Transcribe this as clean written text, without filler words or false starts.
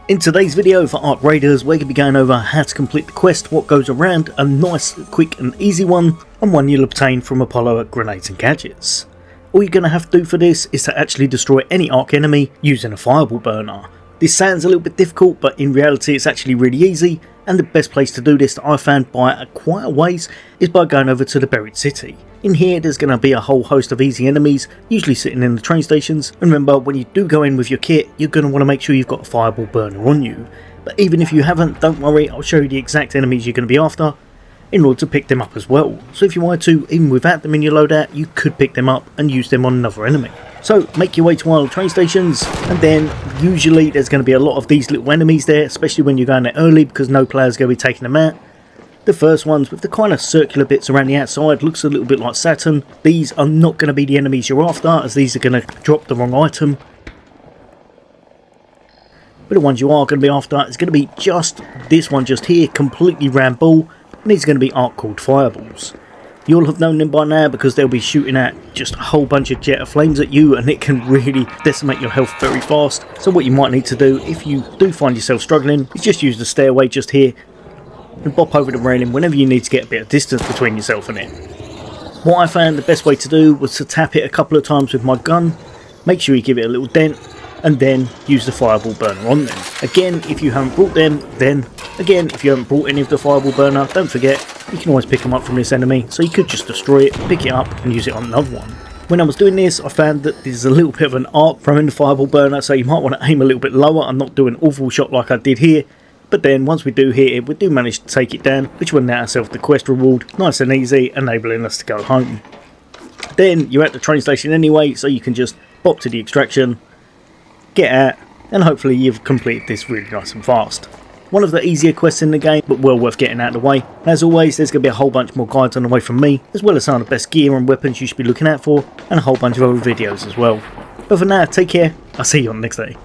In today's video for Ark Raiders, we're going to be going over how to complete the quest, what goes around, a nice, quick and easy one, and one you'll obtain from Apollo at Grenades and Gadgets. All you're going to have to do for this is to actually destroy any Ark enemy using a fireball burner. This sounds a little bit difficult, but in reality it's actually really easy, and the best place to do this that I found by quite a ways is by going over to the Buried City. In here there's going to be a whole host of easy enemies, usually sitting in the train stations, and remember when you do go in with your kit you're going to want to make sure you've got a fireball burner on you. But even if you haven't, don't worry, I'll show you the exact enemies you're going to be after in order to pick them up as well. So if you wanted to, even without them in your loadout, you could pick them up and use them on another enemy. So make your way to one of the train stations, and then usually there's going to be a lot of these little enemies there, especially when you're going there early because no player's going to be taking them out. The first ones with the kind of circular bits around the outside looks a little bit like Saturn. These are not going to be the enemies you're after, as these are going to drop the wrong item. But the ones you are going to be after is going to be just this one just here, completely round ball, and these are going to be Ark called Fireballs. You'll have known them by now because they'll be shooting at just a whole bunch of jet of flames at you, and it can really decimate your health very fast. So what you might need to do if you do find yourself struggling is just use the stairway just here and bop over the railing whenever you need to get a bit of distance between yourself and it. What I found the best way to do was to tap it a couple of times with my gun, make sure you give it a little dent, and then use the fireball burner on them. Again, if you haven't brought them, then again, if you haven't brought any of the fireball burner, don't forget, you can always pick them up from this enemy, so you could just destroy it, pick it up and use it on another one. When I was doing this, I found that there's a little bit of an art throwing the fireball burner, so you might want to aim a little bit lower and not do an awful shot like I did here. But then once we do hit it, we do manage to take it down, which will net ourselves the quest reward, nice and easy, enabling us to go home. Then you're at the train station anyway, so you can just bop to the extraction, get out, and hopefully you've completed this really nice and fast. One of the easier quests in the game, but well worth getting out of the way. As always, there's going to be a whole bunch more guides on the way from me, as well as some of the best gear and weapons you should be looking out for, and a whole bunch of other videos as well. But for now, take care, I'll see you on the next day.